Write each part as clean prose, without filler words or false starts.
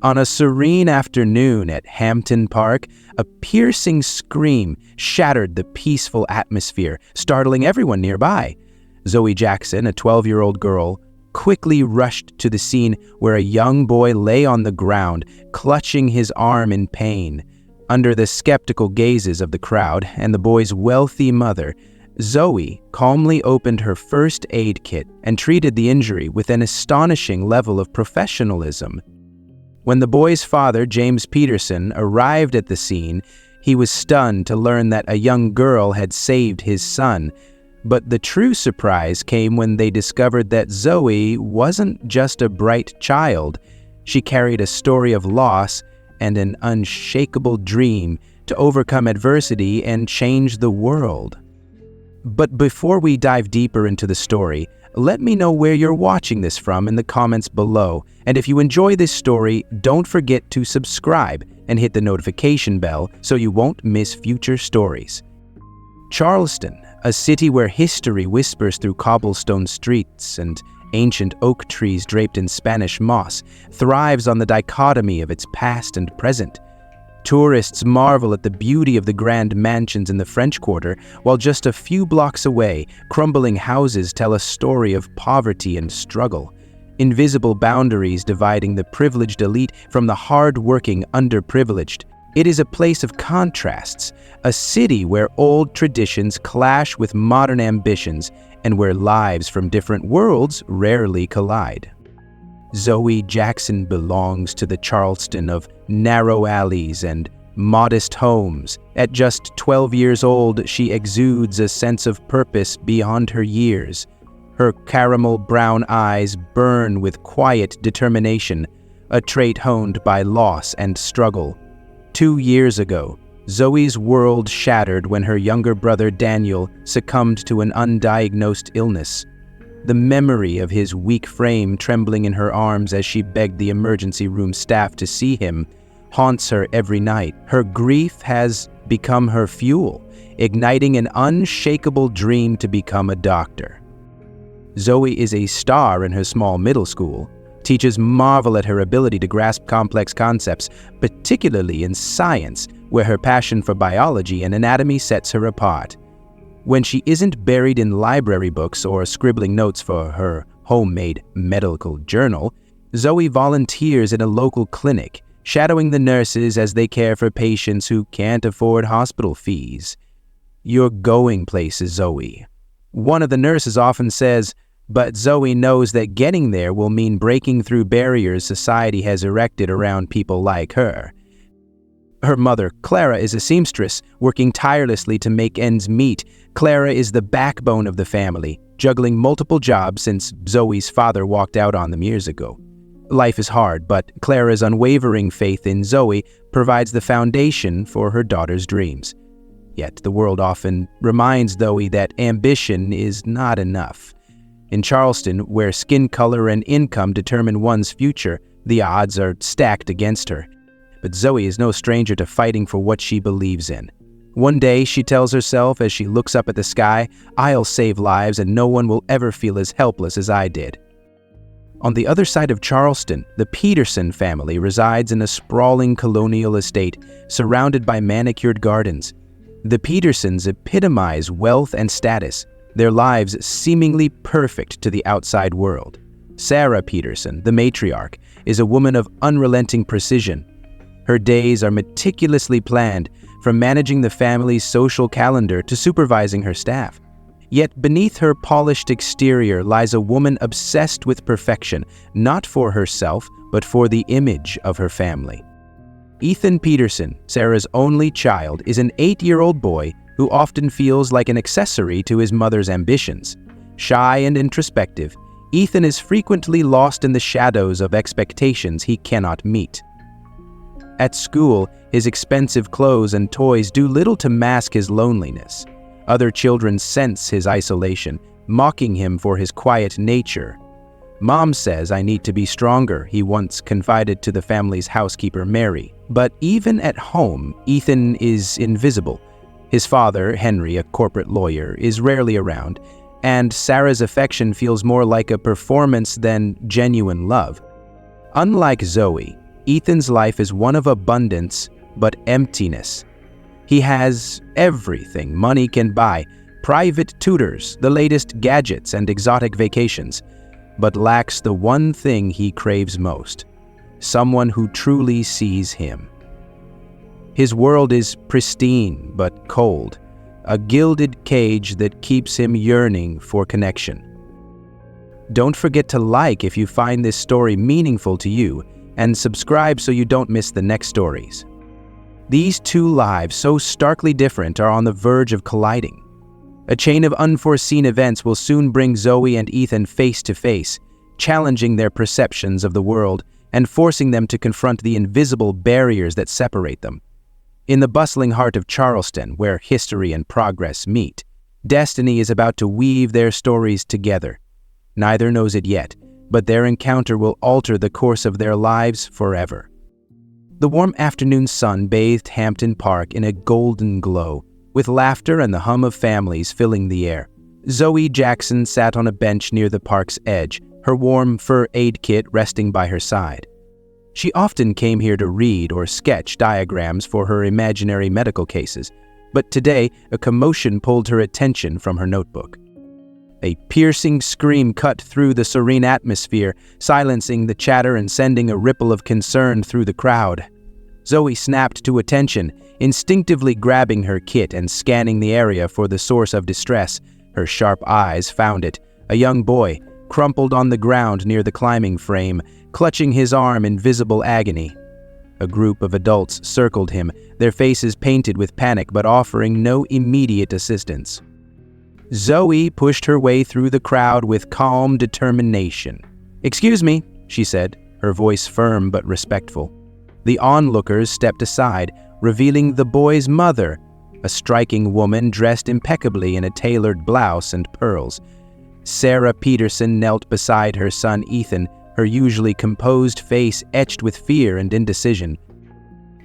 On a serene afternoon at Hampton Park, a piercing scream shattered the peaceful atmosphere, startling everyone nearby. Zoe Jackson, a 12-year-old girl, quickly rushed to the scene where a young boy lay on the ground, clutching his arm in pain. Under the skeptical gazes of the crowd and the boy's wealthy mother, Zoe calmly opened her first aid kit and treated the injury with an astonishing level of professionalism. When the boy's father, James Peterson, arrived at the scene, he was stunned to learn that a young girl had saved his son. But the true surprise came when they discovered that Zoe wasn't just a bright child. She carried a story of loss and an unshakable dream to overcome adversity and change the world. But before we dive deeper into the story, let me know where you're watching this from in the comments below. And if you enjoy this story, don't forget to subscribe and hit the notification bell so you won't miss future stories. Charleston, a city where history whispers through cobblestone streets and ancient oak trees draped in Spanish moss, thrives on the dichotomy of its past and present. Tourists marvel at the beauty of the grand mansions in the French Quarter, while just a few blocks away, crumbling houses tell a story of poverty and struggle. Invisible boundaries dividing the privileged elite from the hard-working underprivileged. It is a place of contrasts, a city where old traditions clash with modern ambitions, and where lives from different worlds rarely collide. Zoe Jackson belongs to the Charleston of narrow alleys and modest homes. At just 12 years old, she exudes a sense of purpose beyond her years. Her caramel brown eyes burn with quiet determination, a trait honed by loss and struggle. 2 years ago, Zoe's world shattered when her younger brother Daniel succumbed to an undiagnosed illness. The memory of his weak frame trembling in her arms as she begged the emergency room staff to see him haunts her every night. Her grief has become her fuel, igniting an unshakable dream to become a doctor. Zoe is a star in her small middle school. Teachers marvel at her ability to grasp complex concepts, particularly in science, where her passion for biology and anatomy sets her apart. When she isn't buried in library books or scribbling notes for her homemade medical journal, Zoe volunteers in a local clinic, shadowing the nurses as they care for patients who can't afford hospital fees. "You're going places, Zoe." One of the nurses often says, but Zoe knows that getting there will mean breaking through barriers society has erected around people like her. Her mother, Clara, is a seamstress, working tirelessly to make ends meet. Clara is the backbone of the family, juggling multiple jobs since Zoe's father walked out on them years ago. Life is hard, but Clara's unwavering faith in Zoe provides the foundation for her daughter's dreams. Yet the world often reminds Zoe that ambition is not enough. In Charleston, where skin color and income determine one's future, the odds are stacked against her. But Zoe is no stranger to fighting for what she believes in. One day, she tells herself as she looks up at the sky, "I'll save lives and no one will ever feel as helpless as I did." On the other side of Charleston, the Peterson family resides in a sprawling colonial estate surrounded by manicured gardens. The Petersons epitomize wealth and status, their lives seemingly perfect to the outside world. Sarah Peterson, the matriarch, is a woman of unrelenting precision. Her days are meticulously planned, from managing the family's social calendar to supervising her staff. Yet beneath her polished exterior lies a woman obsessed with perfection, not for herself, but for the image of her family. Ethan Peterson, Sarah's only child, is an 8-year-old boy who often feels like an accessory to his mother's ambitions. Shy and introspective, Ethan is frequently lost in the shadows of expectations he cannot meet. At school, his expensive clothes and toys do little to mask his loneliness. Other children sense his isolation, mocking him for his quiet nature. "Mom says I need to be stronger," he once confided to the family's housekeeper, Mary. But even at home, Ethan is invisible. His father, Henry, a corporate lawyer, is rarely around, and Sarah's affection feels more like a performance than genuine love. Unlike Zoe, Ethan's life is one of abundance, but emptiness. He has everything money can buy, private tutors, the latest gadgets, and exotic vacations, but lacks the one thing he craves most: someone who truly sees him. His world is pristine but cold, a gilded cage that keeps him yearning for connection. Don't forget to like if you find this story meaningful to you, and subscribe so you don't miss the next stories. These two lives, so starkly different, are on the verge of colliding. A chain of unforeseen events will soon bring Zoe and Ethan face to face, challenging their perceptions of the world and forcing them to confront the invisible barriers that separate them. In the bustling heart of Charleston, where history and progress meet, destiny is about to weave their stories together. Neither knows it yet, but their encounter will alter the course of their lives forever. The warm afternoon sun bathed Hampton Park in a golden glow, with laughter and the hum of families filling the air. Zoe Jackson sat on a bench near the park's edge, her warm fur aid kit resting by her side. She often came here to read or sketch diagrams for her imaginary medical cases, but today a commotion pulled her attention from her notebook. A piercing scream cut through the serene atmosphere, silencing the chatter and sending a ripple of concern through the crowd. Zoe snapped to attention, instinctively grabbing her kit and scanning the area for the source of distress. Her sharp eyes found it, a young boy, crumpled on the ground near the climbing frame, clutching his arm in visible agony. A group of adults circled him, their faces painted with panic but offering no immediate assistance. Zoe pushed her way through the crowd with calm determination. "Excuse me," she said, her voice firm but respectful. The onlookers stepped aside, revealing the boy's mother, a striking woman dressed impeccably in a tailored blouse and pearls. Sarah Peterson knelt beside her son Ethan, her usually composed face etched with fear and indecision.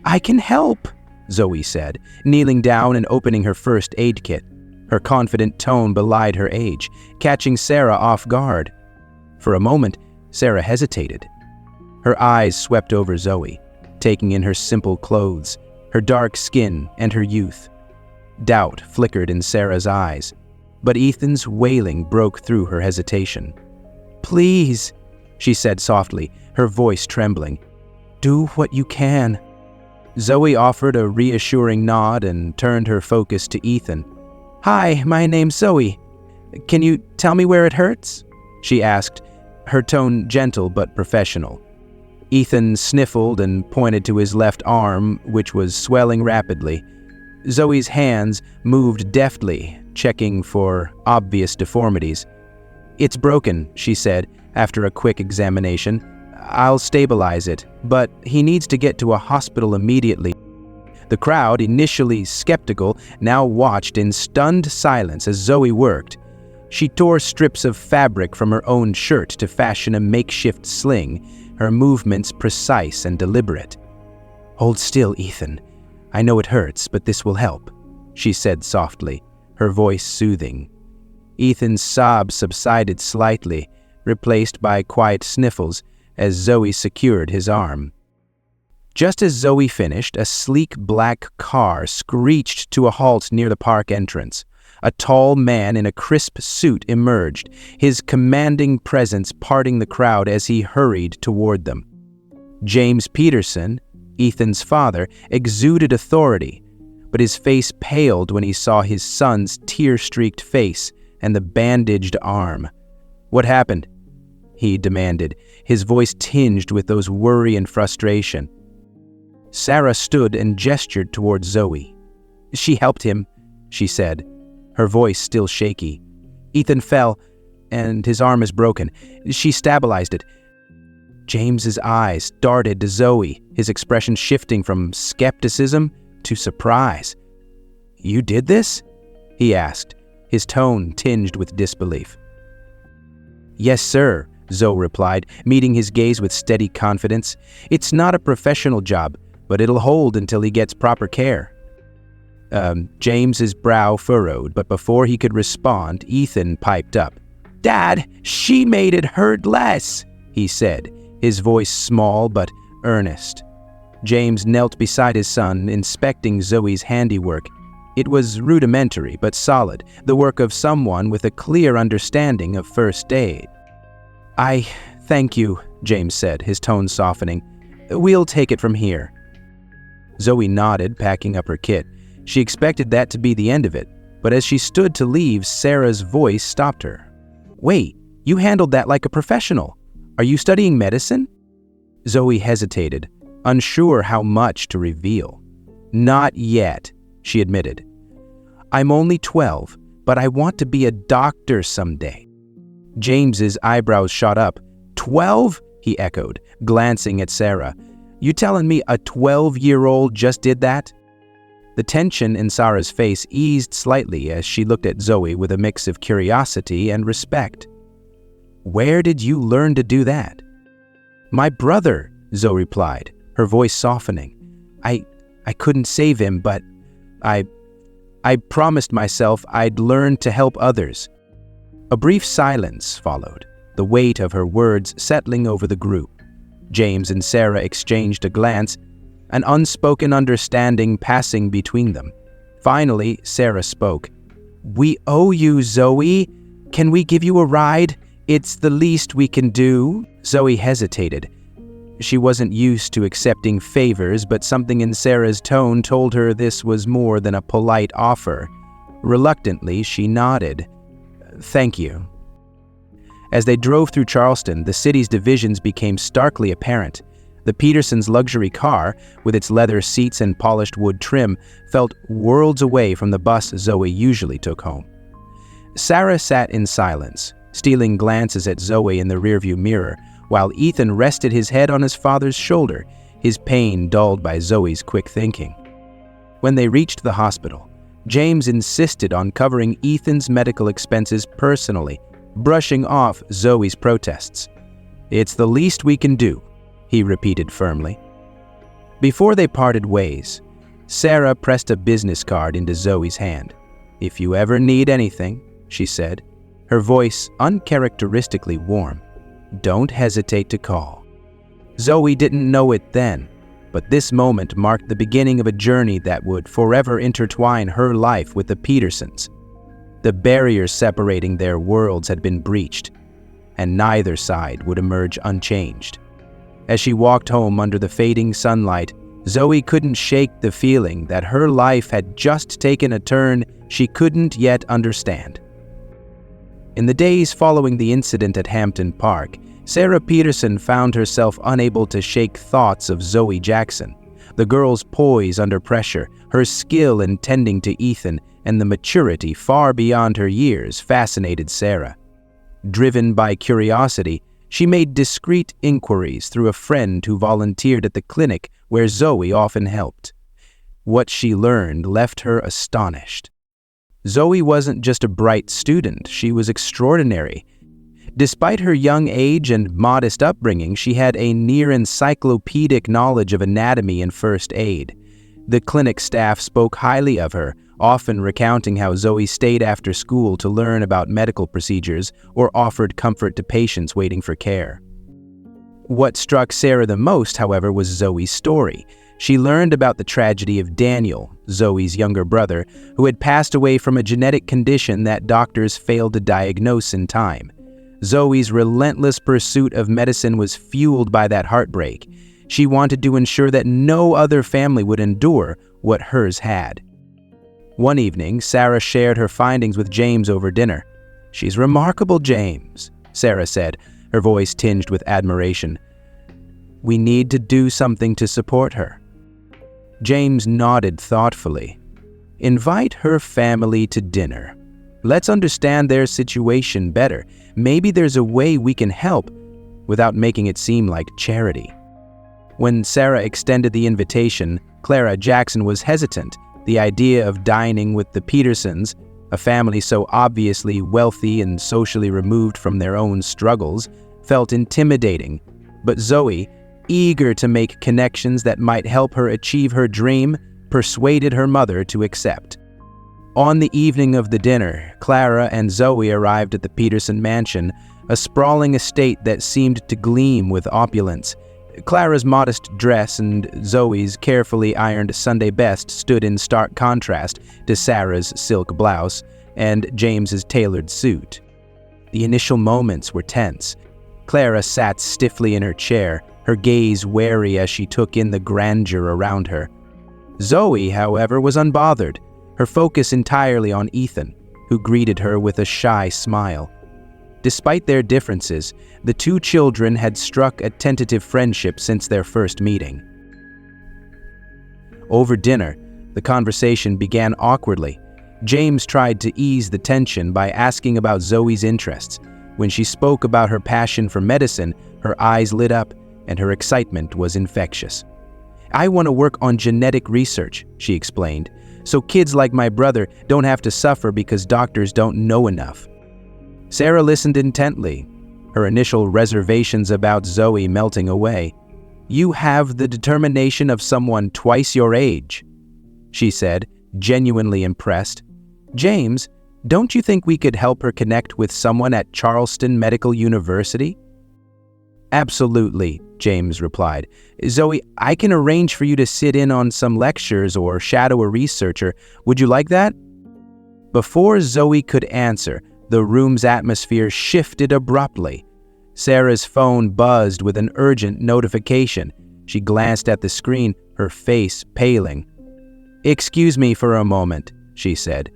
"I can help," Zoe said, kneeling down and opening her first aid kit. Her confident tone belied her age, catching Sarah off guard. For a moment, Sarah hesitated. Her eyes swept over Zoe, taking in her simple clothes, her dark skin, and her youth. Doubt flickered in Sarah's eyes, but Ethan's wailing broke through her hesitation. "Please," she said softly, her voice trembling. "Do what you can." Zoe offered a reassuring nod and turned her focus to Ethan. "Hi, my name's Zoe. Can you tell me where it hurts?" she asked, her tone gentle but professional. Ethan sniffled and pointed to his left arm, which was swelling rapidly. Zoe's hands moved deftly, checking for obvious deformities. "It's broken," she said, after a quick examination. "I'll stabilize it, but he needs to get to a hospital immediately." The crowd, initially skeptical, now watched in stunned silence as Zoe worked. She tore strips of fabric from her own shirt to fashion a makeshift sling, her movements precise and deliberate. "Hold still, Ethan. I know it hurts, but this will help," she said softly, her voice soothing. Ethan's sobs subsided slightly, replaced by quiet sniffles as Zoe secured his arm. Just as Zoe finished, a sleek black car screeched to a halt near the park entrance. A tall man in a crisp suit emerged, his commanding presence parting the crowd as he hurried toward them. James Peterson, Ethan's father, exuded authority, but his face paled when he saw his son's tear-streaked face and the bandaged arm. "What happened?" he demanded, his voice tinged with those worry and frustration. Sarah stood and gestured toward Zoe. "She helped him," she said, her voice still shaky. "Ethan fell, and his arm is broken. She stabilized it." James's eyes darted to Zoe, his expression shifting from skepticism to surprise. "You did this?" he asked, his tone tinged with disbelief. "Yes, sir," Zoe replied, meeting his gaze with steady confidence. "It's not a professional job, but it'll hold until he gets proper care." James's brow furrowed, but before he could respond, Ethan piped up. "Dad, she made it hurt less," he said, his voice small but earnest. James knelt beside his son, inspecting Zoe's handiwork. It was rudimentary but solid, the work of someone with a clear understanding of first aid. "I thank you," James said, his tone softening. "We'll take it from here." Zoe nodded, packing up her kit. She expected that to be the end of it, but as she stood to leave, Sarah's voice stopped her. "Wait, you handled that like a professional. Are you studying medicine?" Zoe hesitated, unsure how much to reveal. "Not yet," she admitted. "I'm only 12, but I want to be a doctor someday." James's eyebrows shot up. 12? He echoed, glancing at Sarah. "You telling me a 12-year-old just did that?" The tension in Sarah's face eased slightly as she looked at Zoe with a mix of curiosity and respect. "Where did you learn to do that?" "My brother," Zoe replied, her voice softening. I couldn't save him, but I promised myself I'd learn to help others." A brief silence followed, the weight of her words settling over the group. James and Sarah exchanged a glance, an unspoken understanding passing between them. Finally, Sarah spoke. "We owe you, Zoe. Can we give you a ride? It's the least we can do." Zoe hesitated. She wasn't used to accepting favors, but something in Sarah's tone told her this was more than a polite offer. Reluctantly, she nodded. "Thank you." As they drove through Charleston, the city's divisions became starkly apparent. The Petersons' luxury car, with its leather seats and polished wood trim, felt worlds away from the bus Zoe usually took home. Sarah sat in silence, stealing glances at Zoe in the rearview mirror, while Ethan rested his head on his father's shoulder, his pain dulled by Zoe's quick thinking. When they reached the hospital, James insisted on covering Ethan's medical expenses personally, brushing off Zoe's protests. "It's the least we can do," he repeated firmly. Before they parted ways, Sarah pressed a business card into Zoe's hand. "If you ever need anything," she said, her voice uncharacteristically warm, "don't hesitate to call." Zoe didn't know it then, but this moment marked the beginning of a journey that would forever intertwine her life with the Petersons. The barriers separating their worlds had been breached, and neither side would emerge unchanged. As she walked home under the fading sunlight, Zoe couldn't shake the feeling that her life had just taken a turn she couldn't yet understand. In the days following the incident at Hampton Park, Sarah Peterson found herself unable to shake thoughts of Zoe Jackson. The girl's poise under pressure, her skill in tending to Ethan, and the maturity far beyond her years fascinated Sarah. Driven by curiosity, she made discreet inquiries through a friend who volunteered at the clinic where Zoe often helped. What she learned left her astonished. Zoe wasn't just a bright student, she was extraordinary. Despite her young age and modest upbringing, she had a near-encyclopedic knowledge of anatomy and first aid. The clinic staff spoke highly of her, often recounting how Zoe stayed after school to learn about medical procedures or offered comfort to patients waiting for care. What struck Sarah the most, however, was Zoe's story. She learned about the tragedy of Daniel, Zoe's younger brother, who had passed away from a genetic condition that doctors failed to diagnose in time. Zoe's relentless pursuit of medicine was fueled by that heartbreak. She wanted to ensure that no other family would endure what hers had. One evening, Sarah shared her findings with James over dinner. "She's remarkable, James," Sarah said, her voice tinged with admiration. "We need to do something to support her." James nodded thoughtfully. "Invite her family to dinner. Let's understand their situation better. Maybe there's a way we can help without making it seem like charity." When Sarah extended the invitation, Clara Jackson was hesitant. The idea of dining with the Petersons, a family so obviously wealthy and socially removed from their own struggles, felt intimidating. But Zoe, eager to make connections that might help her achieve her dream, persuaded her mother to accept. On the evening of the dinner, Clara and Zoe arrived at the Peterson mansion, a sprawling estate that seemed to gleam with opulence. Clara's modest dress and Zoe's carefully ironed Sunday best stood in stark contrast to Sarah's silk blouse and James's tailored suit. The initial moments were tense. Clara sat stiffly in her chair, her gaze wary as she took in the grandeur around her. Zoe, however, was unbothered, her focus entirely on Ethan, who greeted her with a shy smile. Despite their differences, the two children had struck a tentative friendship since their first meeting. Over dinner, the conversation began awkwardly. James tried to ease the tension by asking about Zoe's interests. When she spoke about her passion for medicine, her eyes lit up and her excitement was infectious. "I want to work on genetic research," she explained, "so kids like my brother don't have to suffer because doctors don't know enough." Sarah listened intently, her initial reservations about Zoe melting away. "You have the determination of someone twice your age," she said, genuinely impressed. "James, don't you think we could help her connect with someone at Charleston Medical University?" "Absolutely," James replied. "Zoe, I can arrange for you to sit in on some lectures or shadow a researcher. Would you like that?" Before Zoe could answer, the room's atmosphere shifted abruptly. Sarah's phone buzzed with an urgent notification. She glanced at the screen, her face paling. "Excuse me for a moment," she said,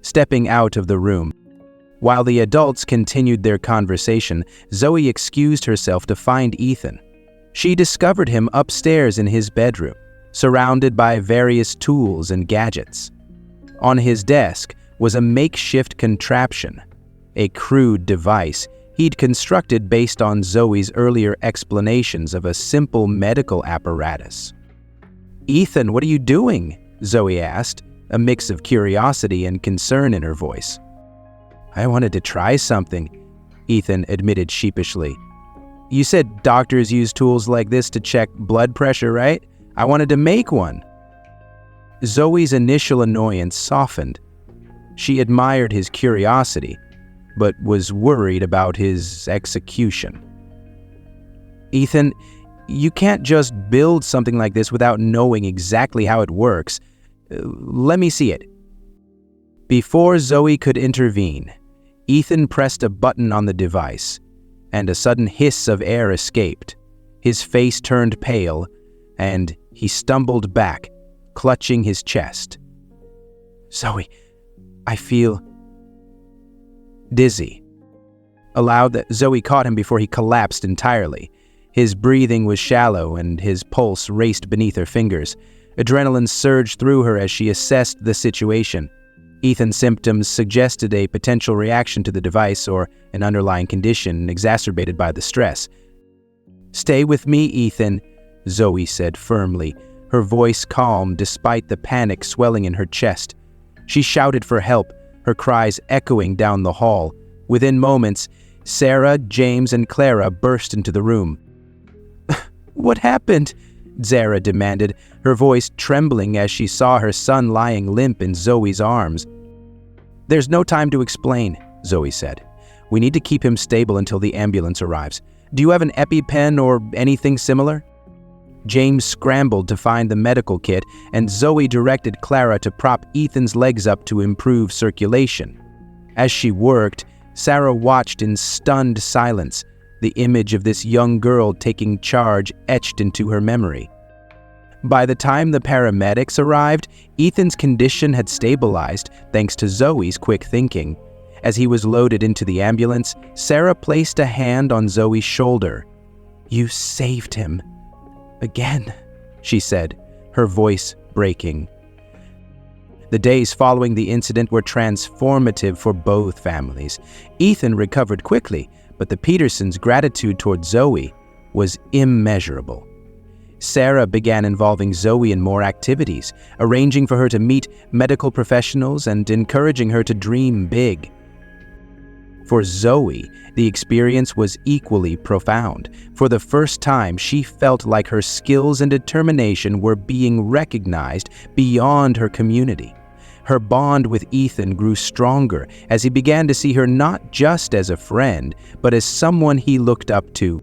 stepping out of the room. While the adults continued their conversation, Zoe excused herself to find Ethan. She discovered him upstairs in his bedroom, surrounded by various tools and gadgets. On his desk was a makeshift contraption, a crude device he'd constructed based on Zoe's earlier explanations of a simple medical apparatus. "Ethan, what are you doing?" Zoe asked, a mix of curiosity and concern in her voice. "I wanted to try something," Ethan admitted sheepishly. "You said doctors use tools like this to check blood pressure, right? I wanted to make one." Zoe's initial annoyance softened. She admired his curiosity, but was worried about his execution. "Ethan, you can't just build something like this without knowing exactly how it works. Let me see it." Before Zoe could intervene, Ethan pressed a button on the device, and a sudden hiss of air escaped. His face turned pale, and he stumbled back, clutching his chest. "Zoe, I feel dizzy." Aloud, Zoe caught him before he collapsed entirely. His breathing was shallow, and his pulse raced beneath her fingers. Adrenaline surged through her as she assessed the situation. Ethan's symptoms suggested a potential reaction to the device or an underlying condition exacerbated by the stress. "Stay with me, Ethan," Zoe said firmly, her voice calm despite the panic swelling in her chest. She shouted for help, her cries echoing down the hall. Within moments, Sarah, James, and Clara burst into the room. "What happened?" Zara demanded, her voice trembling as she saw her son lying limp in Zoe's arms. "There's no time to explain," Zoe said. "We need to keep him stable until the ambulance arrives. Do you have an EpiPen or anything similar?" James scrambled to find the medical kit, and Zoe directed Clara to prop Ethan's legs up to improve circulation. As she worked, Sarah watched in stunned silence, the image of this young girl taking charge etched into her memory. By the time the paramedics arrived, Ethan's condition had stabilized thanks to Zoe's quick thinking. As he was loaded into the ambulance, Sarah placed a hand on Zoe's shoulder. "You saved him. Again," she said, her voice breaking. The days following the incident were transformative for both families. Ethan recovered quickly, but the Petersons' gratitude toward Zoe was immeasurable. Sarah began involving Zoe in more activities, arranging for her to meet medical professionals and encouraging her to dream big. For Zoe, the experience was equally profound. For the first time, she felt like her skills and determination were being recognized beyond her community. Her bond with Ethan grew stronger as he began to see her not just as a friend, but as someone he looked up to.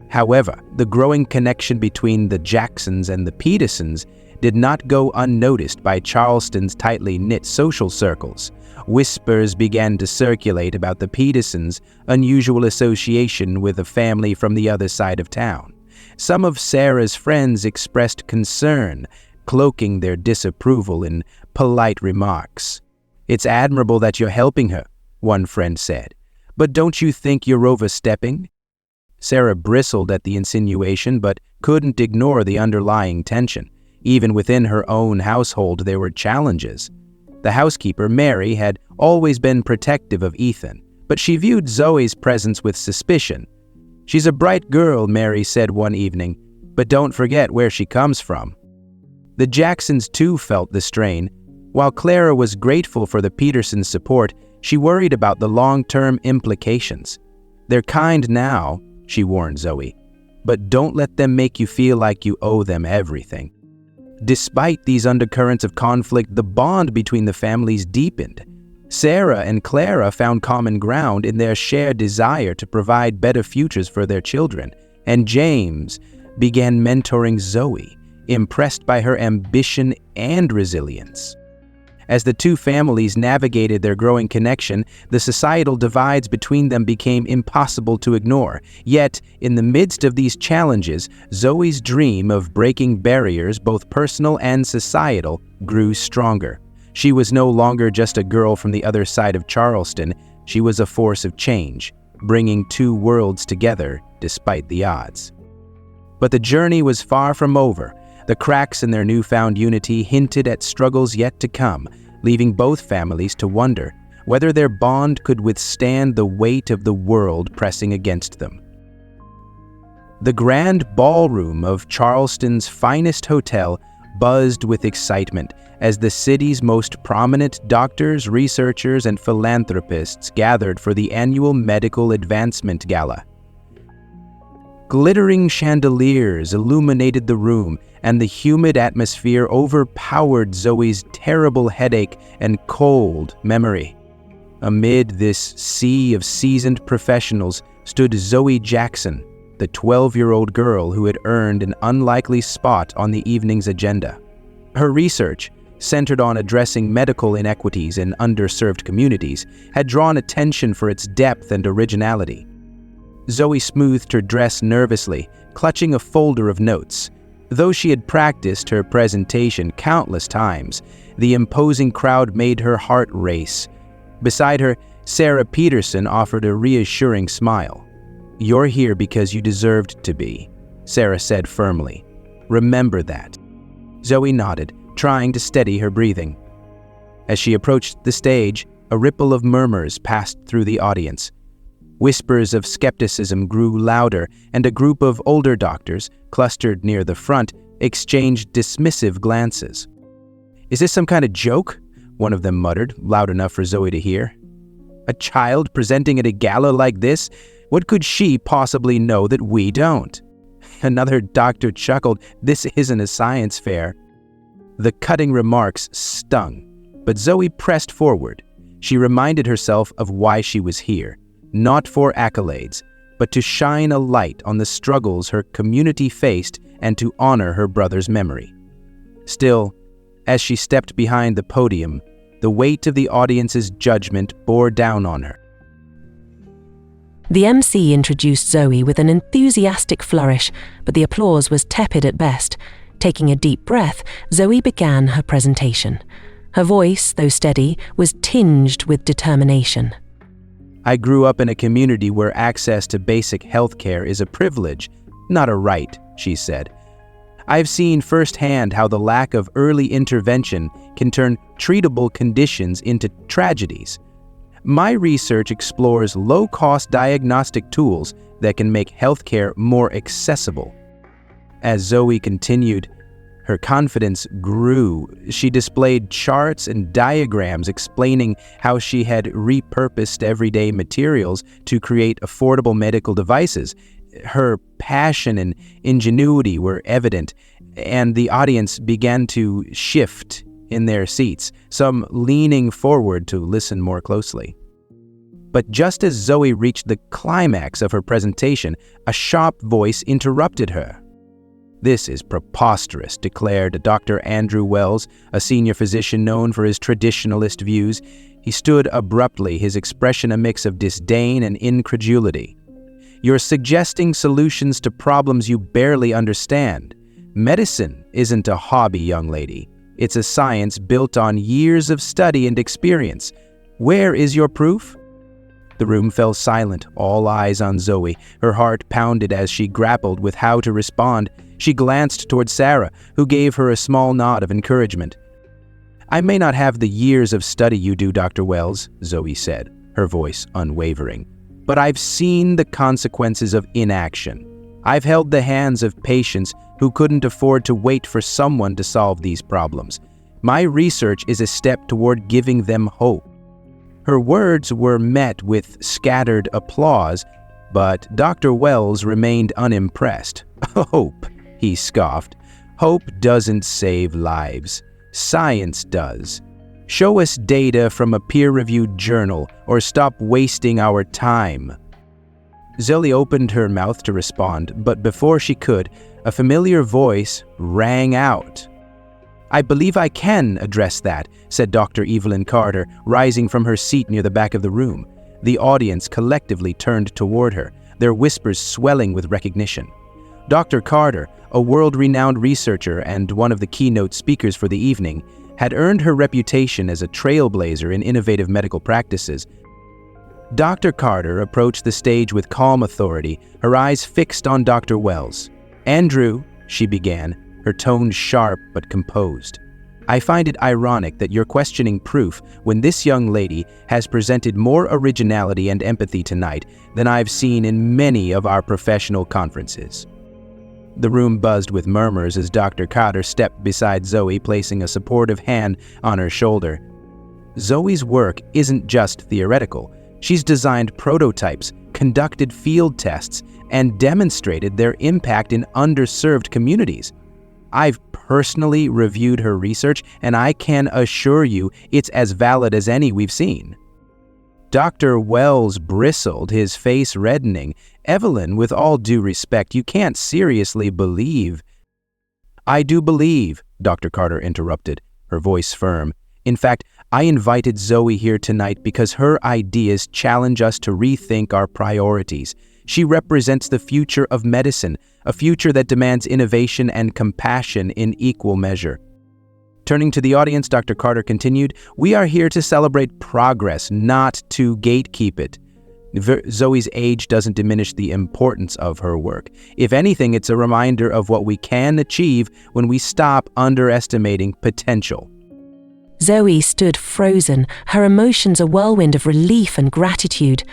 However, the growing connection between the Jacksons and the Petersons did not go unnoticed by Charleston's tightly knit social circles. Whispers began to circulate about the Petersons' unusual association with a family from the other side of town. Some of Sarah's friends expressed concern, cloaking their disapproval in polite remarks. "It's admirable that you're helping her," one friend said. "But don't you think you're overstepping?" Sarah bristled at the insinuation but couldn't ignore the underlying tension. Even within her own household, there were challenges. The housekeeper, Mary, had always been protective of Ethan, but she viewed Zoe's presence with suspicion. "She's a bright girl," Mary said one evening, "but don't forget where she comes from." The Jacksons too felt the strain. While Clara was grateful for the Petersons' support, she worried about the long-term implications. "They're kind now," she warned Zoe, "but don't let them make you feel like you owe them everything." Despite these undercurrents of conflict, the bond between the families deepened. Sarah and Clara found common ground in their shared desire to provide better futures for their children, and James began mentoring Zoe, impressed by her ambition and resilience. As the two families navigated their growing connection, the societal divides between them became impossible to ignore. Yet, in the midst of these challenges, Zoe's dream of breaking barriers, both personal and societal, grew stronger. She was no longer just a girl from the other side of Charleston. She was a force of change, bringing two worlds together despite the odds. But the journey was far from over. The cracks in their newfound unity hinted at struggles yet to come, leaving both families to wonder whether their bond could withstand the weight of the world pressing against them. The grand ballroom of Charleston's finest hotel buzzed with excitement as the city's most prominent doctors, researchers, and philanthropists gathered for the annual Medical Advancement Gala. Glittering chandeliers illuminated the room, and the humid atmosphere overpowered Zoe's terrible headache and cold memory. Amid this sea of seasoned professionals stood Zoe Jackson, the 12-year-old girl who had earned an unlikely spot on the evening's agenda. Her research, centered on addressing medical inequities in underserved communities, had drawn attention for its depth and originality. Zoe smoothed her dress nervously, clutching a folder of notes. Though she had practiced her presentation countless times, the imposing crowd made her heart race. Beside her, Sarah Peterson offered a reassuring smile. "You're here because you deserved to be," Sarah said firmly. "Remember that." Zoe nodded, trying to steady her breathing. As she approached the stage, a ripple of murmurs passed through the audience. Whispers of skepticism grew louder, and a group of older doctors, clustered near the front, exchanged dismissive glances. "Is this some kind of joke?" one of them muttered, loud enough for Zoe to hear. "A child presenting at a gala like this? What could she possibly know that we don't?" Another doctor chuckled. "This isn't a science fair." The cutting remarks stung, but Zoe pressed forward. She reminded herself of why she was here. Not for accolades, but to shine a light on the struggles her community faced and to honor her brother's memory. Still, as she stepped behind the podium, the weight of the audience's judgment bore down on her. The MC introduced Zoe with an enthusiastic flourish, but the applause was tepid at best. Taking a deep breath, Zoe began her presentation. Her voice, though steady, was tinged with determination. "I grew up in a community where access to basic health care is a privilege, not a right," she said. "I've seen firsthand how the lack of early intervention can turn treatable conditions into tragedies. My research explores low-cost diagnostic tools that can make healthcare more accessible." As Zoe continued, her confidence grew. She displayed charts and diagrams explaining how she had repurposed everyday materials to create affordable medical devices. Her passion and ingenuity were evident, and the audience began to shift in their seats, some leaning forward to listen more closely. But just as Zoe reached the climax of her presentation, a sharp voice interrupted her. "This is preposterous," declared Dr. Andrew Wells, a senior physician known for his traditionalist views. He stood abruptly, his expression a mix of disdain and incredulity. "You're suggesting solutions to problems you barely understand. Medicine isn't a hobby, young lady. It's a science built on years of study and experience. Where is your proof?" The room fell silent, all eyes on Zoe. Her heart pounded as she grappled with how to respond. She glanced toward Sarah, who gave her a small nod of encouragement. "I may not have the years of study you do, Dr. Wells," Zoe said, her voice unwavering. "But I've seen the consequences of inaction. I've held the hands of patients who couldn't afford to wait for someone to solve these problems. My research is a step toward giving them hope." Her words were met with scattered applause, but Dr. Wells remained unimpressed. "Hope," he scoffed. "Hope doesn't save lives. Science does. Show us data from a peer-reviewed journal or stop wasting our time." Zoe opened her mouth to respond, but before she could, a familiar voice rang out. "I believe I can address that," said Dr. Evelyn Carter, rising from her seat near the back of the room. The audience collectively turned toward her, their whispers swelling with recognition. Dr. Carter, a world-renowned researcher and one of the keynote speakers for the evening, had earned her reputation as a trailblazer in innovative medical practices. Dr. Carter approached the stage with calm authority, her eyes fixed on Dr. Wells. "Andrew," she began, her tone sharp but composed, "I find it ironic that you're questioning proof when this young lady has presented more originality and empathy tonight than I've seen in many of our professional conferences." The room buzzed with murmurs as Dr. Carter stepped beside Zoe, placing a supportive hand on her shoulder. Zoe's work isn't just theoretical. She's designed prototypes, conducted field tests, and demonstrated their impact in underserved communities. I've personally reviewed her research, and I can assure you it's as valid as any we've seen. Dr. Wells bristled, his face reddening. "Evelyn, with all due respect, you can't seriously believe—" "I do believe," Dr. Carter interrupted, her voice firm. "In fact, I invited Zoe here tonight because her ideas challenge us to rethink our priorities. She represents the future of medicine, a future that demands innovation and compassion in equal measure." Turning to the audience, Dr. Carter continued, "We are here to celebrate progress, not to gatekeep it. Zoe's age doesn't diminish the importance of her work. If anything, it's a reminder of what we can achieve when we stop underestimating potential." Zoe stood frozen, her emotions a whirlwind of relief and gratitude.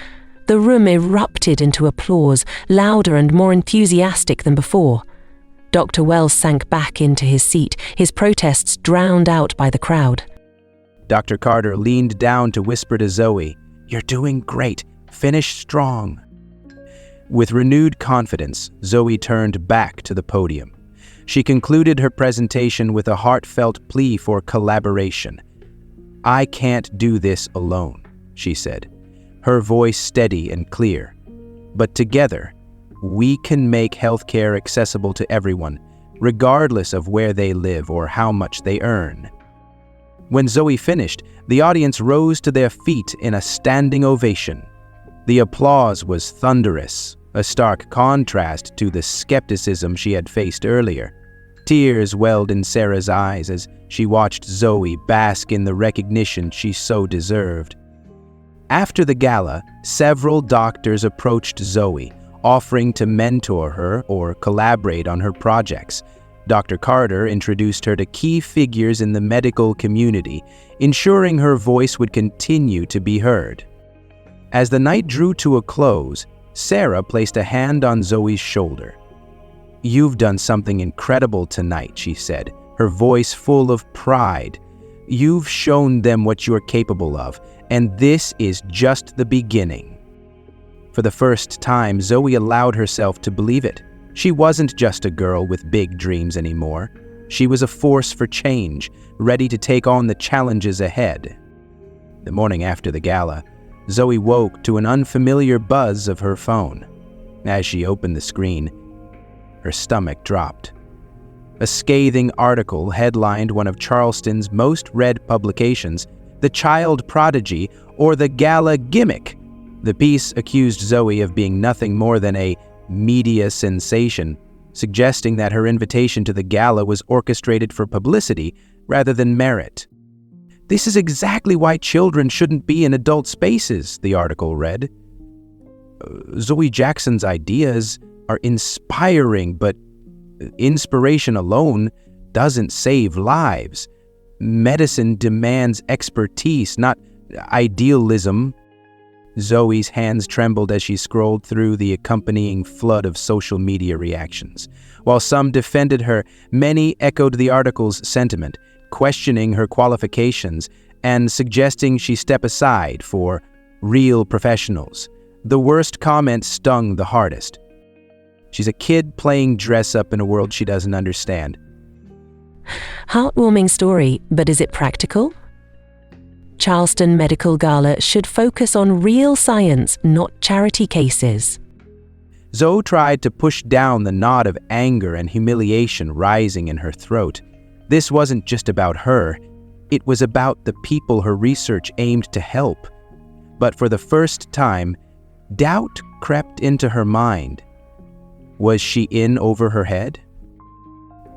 The room erupted into applause, louder and more enthusiastic than before. Dr. Wells sank back into his seat, his protests drowned out by the crowd. Dr. Carter leaned down to whisper to Zoe, "You're doing great. Finish strong." With renewed confidence, Zoe turned back to the podium. She concluded her presentation with a heartfelt plea for collaboration. "I can't do this alone," she said, her voice steady and clear. "But together, we can make healthcare accessible to everyone, regardless of where they live or how much they earn." When Zoe finished, the audience rose to their feet in a standing ovation. The applause was thunderous, a stark contrast to the skepticism she had faced earlier. Tears welled in Sarah's eyes as she watched Zoe bask in the recognition she so deserved. After the gala, several doctors approached Zoe, offering to mentor her or collaborate on her projects. Dr. Carter introduced her to key figures in the medical community, ensuring her voice would continue to be heard. As the night drew to a close, Sarah placed a hand on Zoe's shoulder. "You've done something incredible tonight," she said, her voice full of pride. "You've shown them what you're capable of, and this is just the beginning." For the first time, Zoe allowed herself to believe it. She wasn't just a girl with big dreams anymore. She was a force for change, ready to take on the challenges ahead. The morning after the gala, Zoe woke to an unfamiliar buzz of her phone. As she opened the screen, her stomach dropped. A scathing article headlined one of Charleston's most read publications, "The Child Prodigy" or "The Gala Gimmick." The piece accused Zoe of being nothing more than a media sensation, suggesting that her invitation to the gala was orchestrated for publicity rather than merit. "This is exactly why children shouldn't be in adult spaces," the article read. Zoe Jackson's ideas are inspiring, but inspiration alone doesn't save lives. Medicine demands expertise, not idealism. Zoe's hands trembled as she scrolled through the accompanying flood of social media reactions. While some defended her, many echoed the article's sentiment, questioning her qualifications and suggesting she step aside for real professionals. The worst comment stung the hardest. "She's a kid playing dress-up in a world she doesn't understand." Heartwarming story, but is it practical? Charleston Medical Gala should focus on real science, not charity cases. Zoe tried to push down the knot of anger and humiliation rising in her throat. This wasn't just about her. It was about the people her research aimed to help. But for the first time, doubt crept into her mind. Was she in over her head?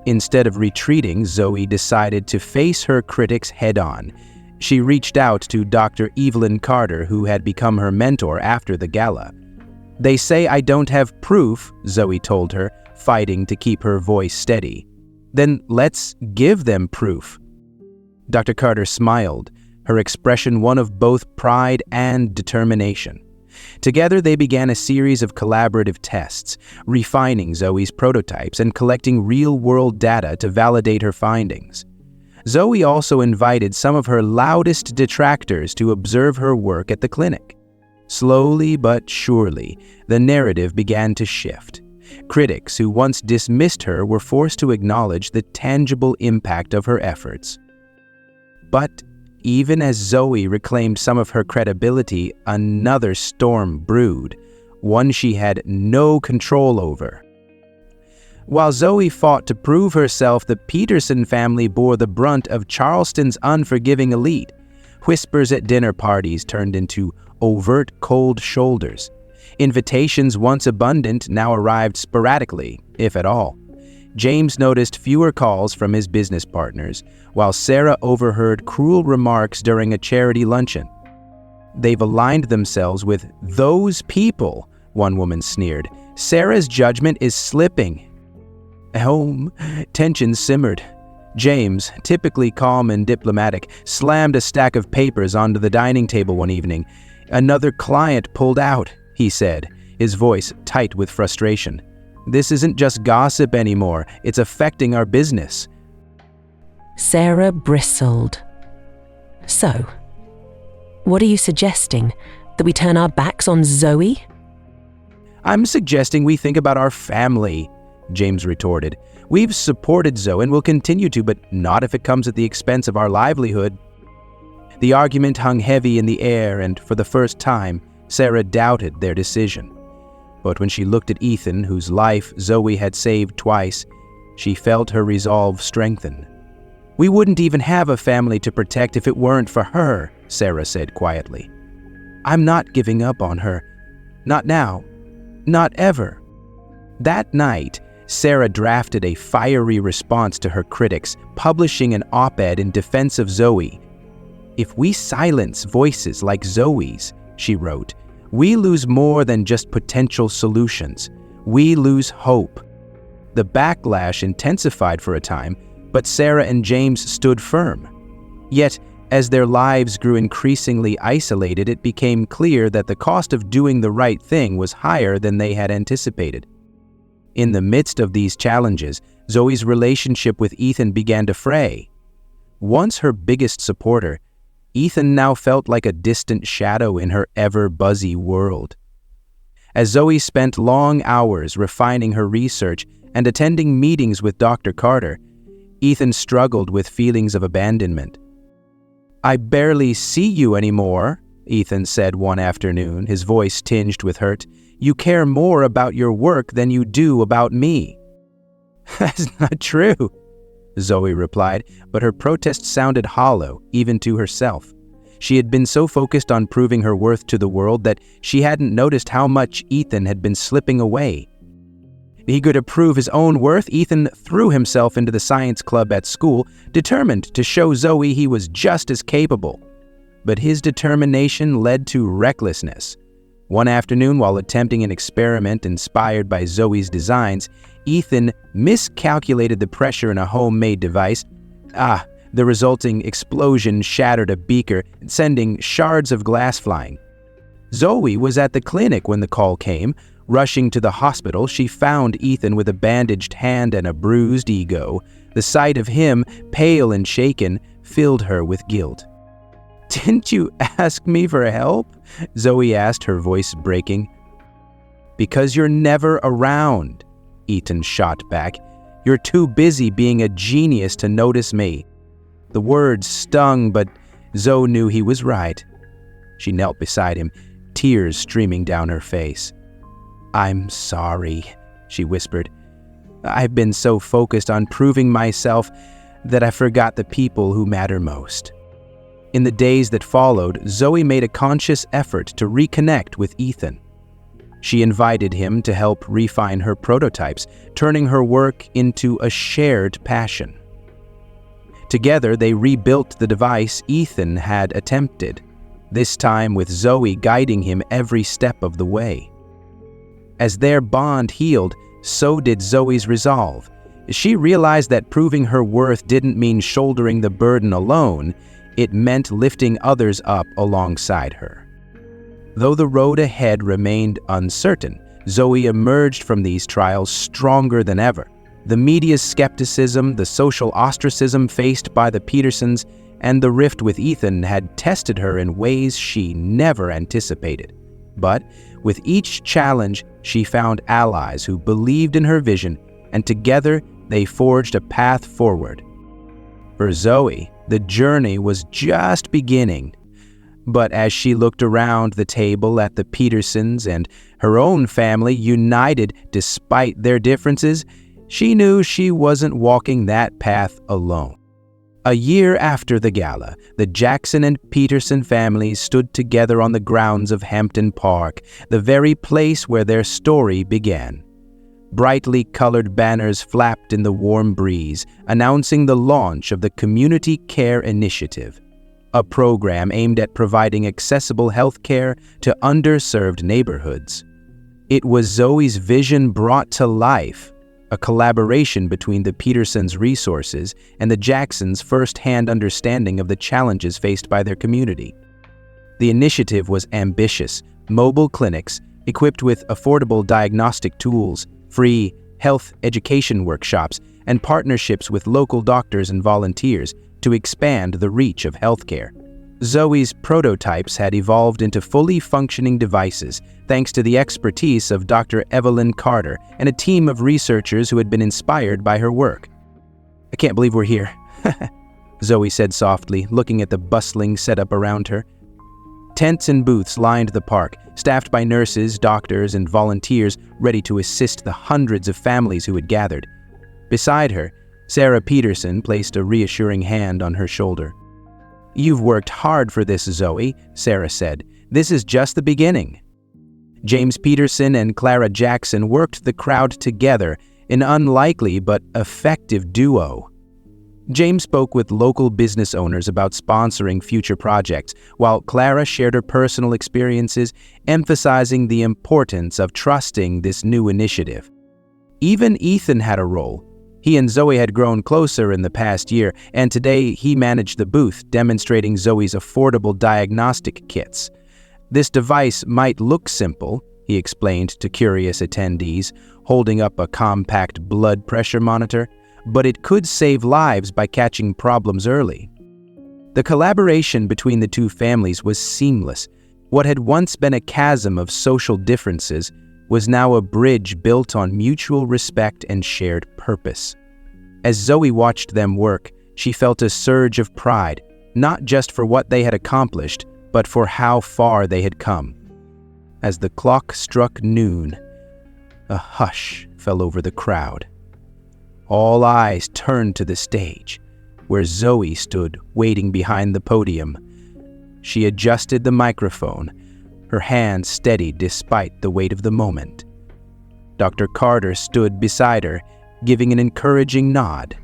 Instead of retreating, Zoe decided to face her critics head-on. She reached out to Dr. Evelyn Carter, who had become her mentor after the gala. "They say I don't have proof," Zoe told her, fighting to keep her voice steady. "Then let's give them proof." Dr. Carter smiled, her expression one of both pride and determination. Together, they began a series of collaborative tests, refining Zoe's prototypes and collecting real-world data to validate her findings. Zoe also invited some of her loudest detractors to observe her work at the clinic. Slowly but surely, the narrative began to shift. Critics who once dismissed her were forced to acknowledge the tangible impact of her efforts. But even as Zoe reclaimed some of her credibility, another storm brewed, one she had no control over. While Zoe fought to prove herself, the Peterson family bore the brunt of Charleston's unforgiving elite. Whispers at dinner parties turned into overt cold shoulders. Invitations once abundant now arrived sporadically, if at all. James noticed fewer calls from his business partners, while Sarah overheard cruel remarks during a charity luncheon. "They've aligned themselves with those people," one woman sneered. "Sarah's judgment is slipping." At home, tension simmered. James, typically calm and diplomatic, slammed a stack of papers onto the dining table one evening. "Another client pulled out," he said, his voice tight with frustration. "This isn't just gossip anymore, it's affecting our business." Sarah bristled. "So, what are you suggesting? That we turn our backs on Zoe?" "I'm suggesting we think about our family," James retorted. "We've supported Zoe and will continue to, but not if it comes at the expense of our livelihood." The argument hung heavy in the air, and for the first time, Sarah doubted their decision. But when she looked at Ethan, whose life Zoe had saved twice, she felt her resolve strengthen. "We wouldn't even have a family to protect if it weren't for her," Sarah said quietly. "I'm not giving up on her. Not now. Not ever." That night, Sarah drafted a fiery response to her critics, publishing an op-ed in defense of Zoe. "If we silence voices like Zoe's," she wrote, "we lose more than just potential solutions. We lose hope." The backlash intensified for a time, but Sarah and James stood firm. Yet, as their lives grew increasingly isolated, it became clear that the cost of doing the right thing was higher than they had anticipated. In the midst of these challenges, Zoe's relationship with Ethan began to fray. Once her biggest supporter, Ethan now felt like a distant shadow in her ever-buzzy world. As Zoe spent long hours refining her research and attending meetings with Dr. Carter, Ethan struggled with feelings of abandonment. "I barely see you anymore," Ethan said one afternoon, his voice tinged with hurt. "You care more about your work than you do about me." "That's not true," Zoe replied, but her protest sounded hollow, even to herself. She had been so focused on proving her worth to the world that she hadn't noticed how much Ethan had been slipping away. Eager to prove his own worth, Ethan threw himself into the science club at school, determined to show Zoe he was just as capable. But his determination led to recklessness. One afternoon, while attempting an experiment inspired by Zoe's designs, Ethan miscalculated the pressure in a homemade device. The resulting explosion shattered a beaker, sending shards of glass flying. Zoe was at the clinic when the call came. Rushing to the hospital, she found Ethan with a bandaged hand and a bruised ego. The sight of him, pale and shaken, filled her with guilt. "Didn't you ask me for help?" Zoe asked, her voice breaking. "Because you're never around," Ethan shot back. "You're too busy being a genius to notice me." The words stung, but Zoe knew he was right. She knelt beside him, tears streaming down her face. "I'm sorry," she whispered. "I've been so focused on proving myself that I forgot the people who matter most." In the days that followed, Zoe made a conscious effort to reconnect with Ethan. She invited him to help refine her prototypes, turning her work into a shared passion. Together, they rebuilt the device Ethan had attempted, this time with Zoe guiding him every step of the way. As their bond healed, so did Zoe's resolve. She realized that proving her worth didn't mean shouldering the burden alone. It meant lifting others up alongside her. Though the road ahead remained uncertain, Zoe emerged from these trials stronger than ever. The media's skepticism, the social ostracism faced by the Petersons, and the rift with Ethan had tested her in ways she never anticipated. But with each challenge, she found allies who believed in her vision, and together they forged a path forward. For Zoe, the journey was just beginning. But as she looked around the table at the Petersons and her own family united despite their differences, she knew she wasn't walking that path alone. A year after the gala, the Jackson and Peterson families stood together on the grounds of Hampton Park, the very place where their story began. Brightly colored banners flapped in the warm breeze, announcing the launch of the Community Care Initiative, a program aimed at providing accessible health care to underserved neighborhoods. It was Zoe's vision brought to life, a collaboration between the Petersons' resources and the Jacksons' first-hand understanding of the challenges faced by their community. The initiative was ambitious: mobile clinics equipped with affordable diagnostic tools, free health education workshops, and partnerships with local doctors and volunteers to expand the reach of healthcare. Zoe's prototypes had evolved into fully functioning devices thanks to the expertise of Dr. Evelyn Carter and a team of researchers who had been inspired by her work. "I can't believe we're here," Zoe said softly, looking at the bustling setup around her. Tents and booths lined the park, staffed by nurses, doctors, and volunteers ready to assist the hundreds of families who had gathered. Beside her, Sarah Peterson placed a reassuring hand on her shoulder. "You've worked hard for this, Zoe," Sarah said. "This is just the beginning." James Peterson and Clara Jackson worked the crowd together, an unlikely but effective duo. James spoke with local business owners about sponsoring future projects, while Clara shared her personal experiences, emphasizing the importance of trusting this new initiative. Even Ethan had a role. He and Zoe had grown closer in the past year, and today he managed the booth, demonstrating Zoe's affordable diagnostic kits. "This device might look simple," he explained to curious attendees, holding up a compact blood pressure monitor, "but it could save lives by catching problems early." The collaboration between the two families was seamless. What had once been a chasm of social differences was now a bridge built on mutual respect and shared purpose. As Zoe watched them work, she felt a surge of pride, not just for what they had accomplished, but for how far they had come. As the clock struck noon, a hush fell over the crowd. All eyes turned to the stage, where Zoe stood waiting behind the podium. She adjusted the microphone, her hand steadied despite the weight of the moment. Dr. Carter stood beside her, giving an encouraging nod.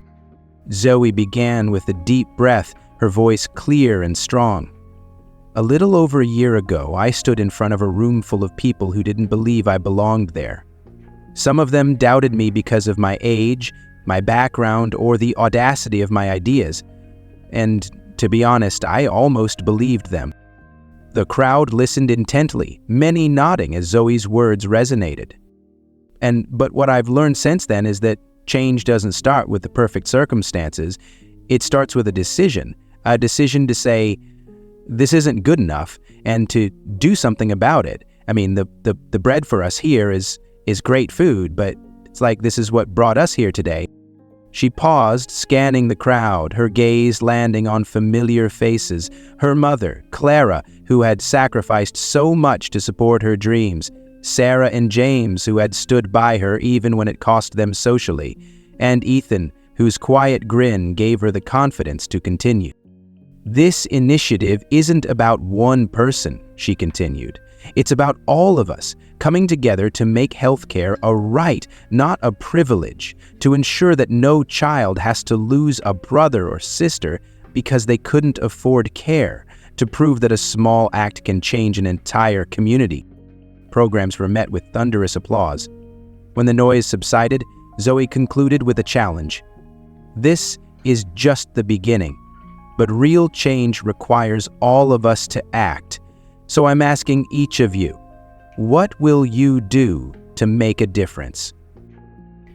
Zoe began with a deep breath, her voice clear and strong. A little over a year ago, I stood in front of a room full of people who didn't believe I belonged there. Some of them doubted me because of my age, my background, or the audacity of my ideas. And to be honest, I almost believed them. The crowd listened intently, many nodding as Zoe's words resonated. But what I've learned since then is that change doesn't start with the perfect circumstances. It starts with a decision to say, this isn't good enough, and to do something about it. I mean, the bread for us here is great food, but it's like this is what brought us here today. She paused, scanning the crowd, her gaze landing on familiar faces. Her mother, Clara, who had sacrificed so much to support her dreams. Sarah and James, who had stood by her even when it cost them socially. And Ethan, whose quiet grin gave her the confidence to continue. This initiative isn't about one person, she continued. It's about all of us coming together to make healthcare a right, not a privilege, to ensure that no child has to lose a brother or sister because they couldn't afford care, to prove that a small act can change an entire community. Programs were met with thunderous applause. When the noise subsided, Zoe concluded with a challenge. This is just the beginning, but real change requires all of us to act. So I'm asking each of you, what will you do to make a difference?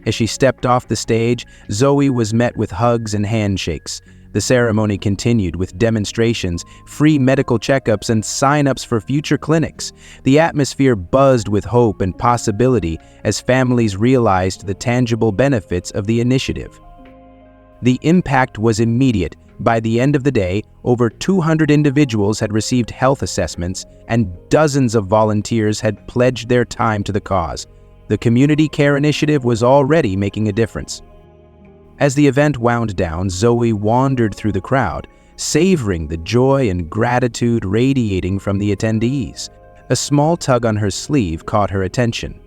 As she stepped off the stage, Zoe was met with hugs and handshakes. The ceremony continued with demonstrations, free medical checkups, and sign-ups for future clinics. The atmosphere buzzed with hope and possibility as families realized the tangible benefits of the initiative. The impact was immediate. By the end of the day, over 200 individuals had received health assessments, and dozens of volunteers had pledged their time to the cause. The community care initiative was already making a difference. As the event wound down, Zoe wandered through the crowd, savoring the joy and gratitude radiating from the attendees. A small tug on her sleeve caught her attention.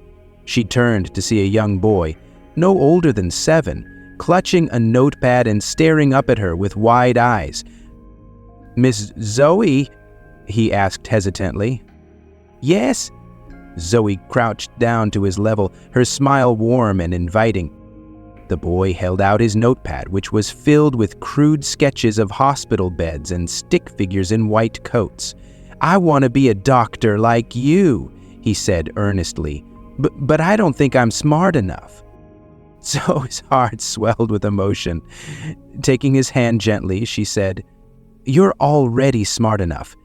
She turned to see a young boy, no older than 7, clutching a notepad and staring up at her with wide eyes. "Miss Zoe?" he asked hesitantly. "Yes?" Zoe crouched down to his level, her smile warm and inviting. The boy held out his notepad, which was filled with crude sketches of hospital beds and stick figures in white coats. "I want to be a doctor like you," he said earnestly, but I don't think I'm smart enough." Zoe's heart swelled with emotion. Taking his hand gently, she said, "You're already smart enough.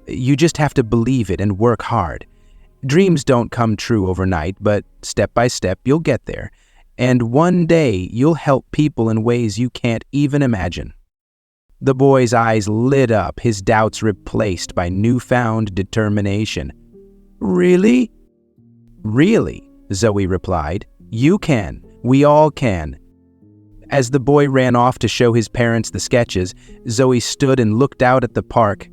You just have to believe it and work hard. Dreams don't come true overnight, but step by step you'll get there. And one day you'll help people in ways you can't even imagine." The boy's eyes lit up, his doubts replaced by newfound determination. "Really?" "Really," Zoe replied. "You can. We all can." As the boy ran off to show his parents the sketches, Zoe stood and looked out at the park.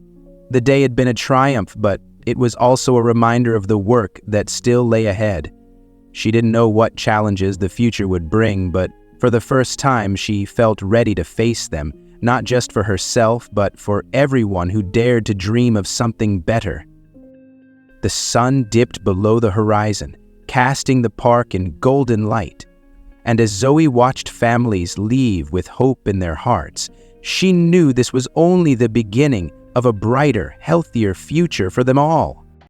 The day had been a triumph, but it was also a reminder of the work that still lay ahead. She didn't know what challenges the future would bring, but for the first time she felt ready to face them, not just for herself, but for everyone who dared to dream of something better. The sun dipped below the horizon, casting the park in golden light. And as Zoe watched families leave with hope in their hearts, she knew this was only the beginning of a brighter, healthier future for them all.